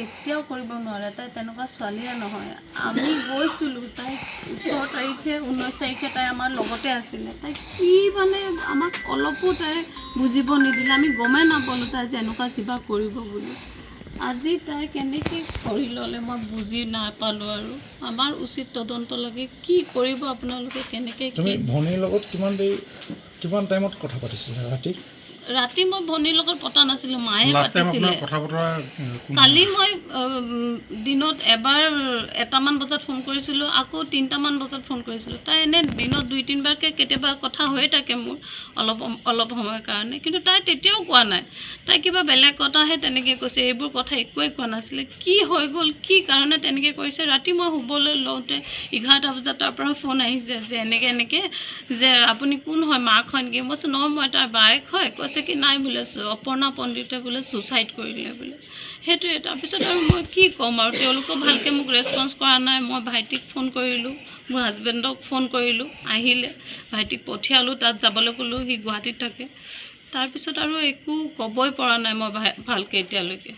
কেতিয়াও কৰিব নোৱাৰে তাই তেনেকুৱা ছোৱালীয়ে নহয় আমি গৈছিলোঁ তাই 18 তাৰিখে 19 তাৰিখে তাই আমাৰ লগতে আছিলে তাই কি মানে আমাক অলপো তাই বুজিব নিদিলে আমি গমেই নাপালোঁ তাই যে এনেকুৱা কিবা কৰিব বুলি আজি তাই কেনেকৈ কৰি ল'লে মই বুজি নাপালোঁ আৰু আমাৰ উচিত তদন্ত লাগে কি কৰিব আপোনালোকে কেনেকৈ তুমি ভনীৰ লগত কিমান টাইমত কথা পাতিছিলা ৰাতি মই ভনীৰ লগত পতা নাছিলোঁ মায়ে পাতিছিলে কালি মই দিনত এবাৰ 1টামান বজাত ফোন কৰিছিলোঁ আকৌ 3টামান বজাত ফোন কৰিছিলোঁ তাই এনে দিনত 2-3বাৰকৈ কেতিয়াবা কথা হৈয়ে থাকে মোৰ অলপ সময়ৰ কাৰণে কিন্তু তাই তেতিয়াও কোৱা নাই তাই কিবা বেলেগ কথাহে তেনেকৈ কৈছে এইবোৰ কথা একোৱেই কোৱা নাছিলে কি হৈ গ'ল কি কাৰণে তেনেকৈ কৰিছে ৰাতি মই শুবলৈ লওঁতে 11টা বজাত তাৰ পৰা ফোন আহিছে যে এনেকৈ যে আপুনি কোন হয় মাক হয় নেকি মই কৈছোঁ নহয় মই তাৰ বায়েক হয় কৈছে কি নাই বোলে অপৰ্ণা পণ্ডিতে বোলে ছুচাইড কৰিলে বোলে সেইটোৱে তাৰপিছত আৰু মই কি ক'ম আৰু তেওঁলোকেও ভালকৈ মোক ৰেছপন্স কৰা নাই মই ভাইটিক ফোন কৰিলোঁ মোৰ হাজবেণ্ডক ফোন কৰিলোঁ আহিলে ভাইটিক পঠিয়ালোঁ তাত যাবলৈ ক'লোঁ সি গুৱাহাটীত থাকে তাৰপিছত আৰু একো ক'বই পৰা নাই মই ভালকৈ এতিয়ালৈকে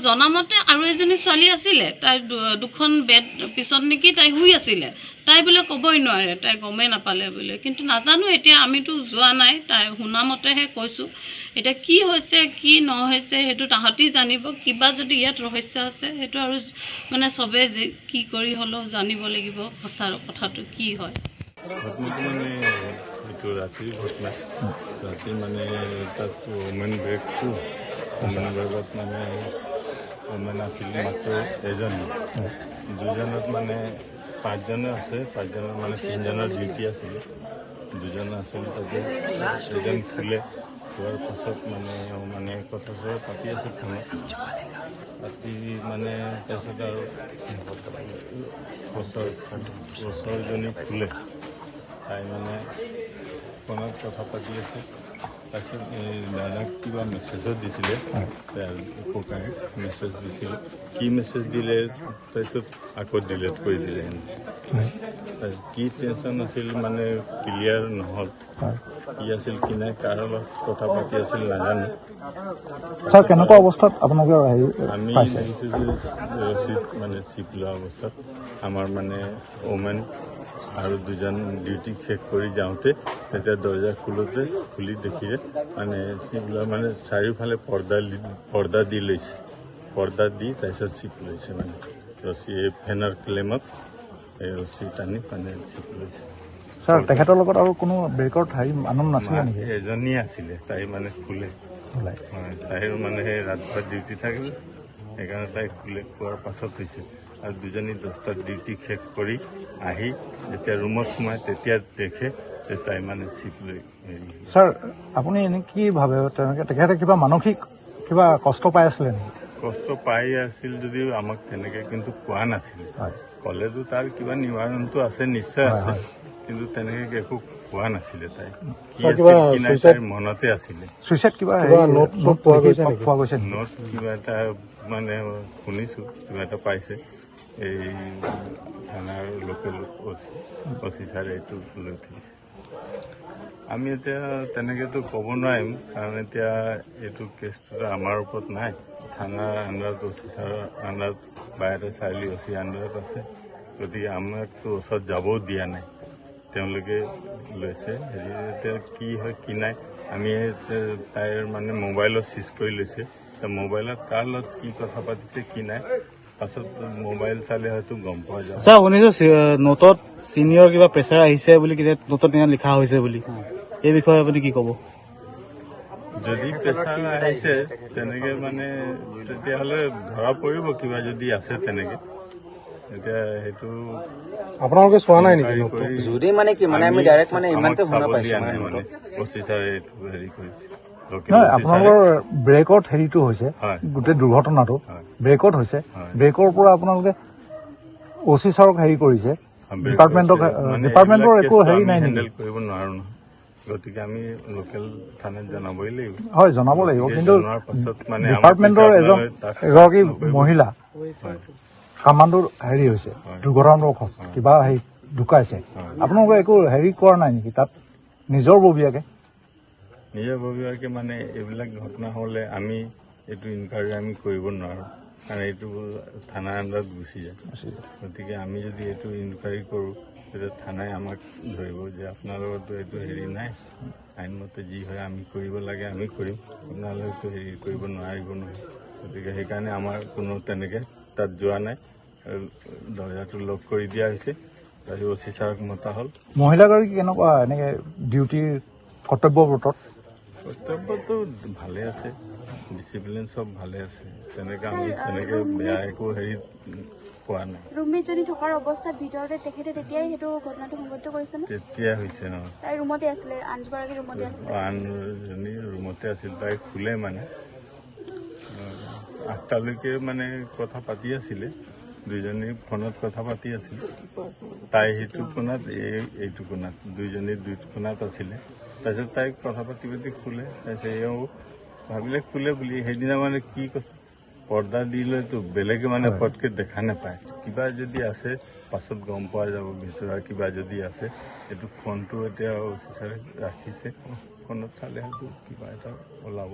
জনামতে আৰু এজনী ছোৱালী আছিলে তাই দুখন বেড পিছত নেকি তাই শুই আছিলে তাই বোলে ক'বই নোৱাৰে তাই গমেই নাপালে বোলে কিন্তু নাজানো এতিয়া আমিতো যোৱা নাই তাই শুনামতেহে কৈছোঁ এতিয়া কি হৈছে কি নহৈছে সেইটো তাহাঁতি জানিব কিবা যদি ইয়াত ৰহস্য আছে সেইটো আৰু মানে চবে কি কৰি হ'লেও জানিব লাগিব সঁচা কথাটো কি হয় ৰাতিৰ ঘটনা ৰাতি মানে তাত ওমেন ব্ৰেকটো ওমেন ব্ৰেকত মানে ওমেন আছিল মাত্ৰ এজনী দুজনত মানে 5জনে আছে 5জনৰ মানে 3জনৰ ডিউটি আছিলে 2জন আছিল তাতে এজন ফুলে খোৱাৰ পাছত মানে কথা চৰা পাতি আছে ফোনত পাতি মানে তাৰপিছত আৰু ওচৰজনী ফুলে তাই মানে ফোনত কথা পাতি আছে তাৰপিছত দাদাক কিবা মেছেজো দিছিলে ককাই মেছেজ দিছিলে কি মেছেজ দিলে তাৰপিছত আকৌ ডিলিট কৰি দিলে তাৰপিছত কি টেনশ্যন আছিল মানে ক্লিয়াৰ নহ'ল কি আছিল কি নাই কাৰ লগত কথা পাতি আছিল নাজানো ছাৰ কেনেকুৱা অৱস্থাত আপোনালোকে আমি দেখিছোঁ যে ৰচিদ মানে চিপ লোৱা অৱস্থাত আমাৰ মানে ওমেন আৰু 2জন ডিউটি শেষ কৰি যাওঁতে তেতিয়া দৰ্জা খুলি দেখিলে মানে চিপলা মানে চাৰিওফালে পৰ্দা দি লৈছে পৰ্দা দি তাৰপিছত চিপ লৈছে মানে ৰছী এই ফেনৰ ক্লেমত এই ৰছী টানি মানে চিপ লৈছে ছাৰ তেখেতৰ লগত আৰু কোনো ব্ৰেকৰ মানুহ নাছিলে নেকি এজনী আছিলে তাই মানে খুলে তাইৰ মানে সেই ৰাতিপুৱা ডিউটি থাকিলে সেইকাৰণে তাই খোৱাৰ পাছত হৈছে আৰু 2জনী 10টাত ডিউটি শেষ কৰি আহি যেতিয়া ৰুমত সোমায় তেতিয়া দেখে যে তাই মানে চিপ লৈ ছাৰ আপুনি এনে কি ভাবে তেখেতে কিবা মানসিক কিবা কষ্ট পাই আছিলে নেকি কষ্ট পাই আছিল যদিও আমাক তেনেকৈ কিন্তু কোৱা নাছিলে ক'লেতো তাৰ কিবা নিবাৰণটো আছে নিশ্চয় আছে কিন্তু তেনেকৈ একো কোৱা নাছিলে তাই কি আছিল কি নাই তাইৰ মনতে আছিলে ছুইচাইড কিবা নোট কিবা এটা মানে শুনিছোঁ কিবা এটা পাইছে এই থানাৰ লোকেল অচি ছাৰে এইটো লৈ উঠিছে আমি এতিয়া তেনেকৈতো ক'ব নোৱাৰিম কাৰণ এতিয়া এইটো কেছটোতো আমাৰ ওপৰত নাই থানাৰ আণ্ডাৰত অচি ছাৰৰ আণ্ডাৰত বাহিৰতে চাৰিআলি অচি আণ্ডাৰত আছে গতিকে আমাকতো ওচৰত যাবও দিয়া নাই তেওঁলোকে লৈছে হেৰি এতিয়া কি হয় কি নাই আমি তাইৰ মানে মোবাইলত চিজ কৰি লৈছে মোবাইলত কাৰ লগত কি কথা পাতিছে কি নাই পাছত মোবাইল চালে হয়তো গম পোৱা যায় ছাৰ শুনিছোঁ নোটত ছিনিয়ৰ কিবা প্ৰেছাৰ আহিছে বুলি নোটত লিখা হৈছে বুলি এই বিষয়ে আপুনি কি ক'ব যদি প্ৰেছাৰ আহিছে তেনেকৈ মানে তেতিয়াহ'লে ধৰা পৰিব কিবা যদি আছে তেনেকৈ এতিয়া সেইটো আপোনালোকে চোৱা নাই নেকি যদি মানে কি মানে আমি ডাইৰেক্ট মানে ইমানতে শুনা পাইছোঁ মানে অফিচাৰে এইটো হেৰি কৰিছে আপোনালোকৰ ব্ৰেকত হেৰিটো হৈছে গোটেই দুৰ্ঘটনাটো ব্ৰেকত হৈছে ব্ৰেকৰ পৰা আপোনালোকে অচি ছাৰক হেৰি কৰিছে ডিপাৰ্টমেণ্টৰ একো হেৰি নাই নেকি কৰিব নোৱাৰো নহয় গতিকে আমি লোকেল থানাত জনাবই লাগিব হয় জনাব লাগিব কিন্তু মানে ডিপাৰ্টমেণ্টৰ এগৰাকী মহিলা কামাণ্ডোৰ হেৰি হৈছে দুৰ্ঘটনাগ্ৰস্ত কিবা হেৰি ঢুকাইছে আপোনালোকে একো হেৰি কৰা নাই নেকি তাত নিজৰ ববীয়াকে মানে এইবিলাক ঘটনা হ'লে আমি এইটো ইনকুৱাৰী আমি কৰিব নোৱাৰোঁ, কাৰণ এইটো থানাৰ আণ্ডাৰত গুচি যায়। গতিকে আমি যদি এইটো ইনকুৱাৰী কৰোঁ তেতিয়া থানাই আমাক ধৰিব যে আপোনালোকৰতো এইটো হেৰি নাই, আইনমতে যি হয় আমি কৰিব লাগে আমি কৰিম, আপোনালোকেতো হেৰি কৰিব নোৱাৰিব নহয়। গতিকে সেইকাৰণে আমাৰ কোনো তেনেকৈ তাত যোৱা নাই, দৰ্জাটো লক কৰি দিয়া হৈছে। তাৰপিছত অচি ছাৰক মতা হ'ল। মহিলাগৰাকী কেনেকুৱা এনেকে ডিউটিৰ কৰ্তব্যব্ৰতত? কৰ্তব্যটো ভালে আছে, ডিচিপ্লিন চব ভালে আছে, তেনেকৈ আমি তেনেকৈ বেয়া একো হেৰি পোৱা নাই। ৰুমমেট যদি থকাৰ অৱস্থাত ভিতৰতে তেখেতে তেতিয়াই সেইটো ঘটনাটো সংঘটিত কৰিছে নে? তেতিয়া হৈছে ন, তাই ৰুমতে আছিলে, আনগৰাকী ৰুমতে আছিলে। আনজনী ৰুমতে আছিল, তাই শুলে মানে 8টালৈকে মানে কথা পাতি আছিলে, দুইজনী ফোনত কথা পাতি আছিল। তাই সেইটো কোণাত এইটো কোণাত, দুইজনী দুই কোণাত আছিলে। তাৰপিছত তাইক কথা পাতি শুলে। তাৰপিছত এওঁ ভাবিলে শুলে বুলি, সেইদিনা মানে কি পৰ্দা দিলেতো বেলেগে মানে পটকে দেখা নাপায়, কিবা যদি আছে পাছত গম পোৱা যাব ভিতৰুৱা কিবা যদি আছে। এইটো ফোনটো এতিয়া অফিচাৰে ৰাখিছে, ফোনত চালে হয়তো কিবা এটা ওলাব।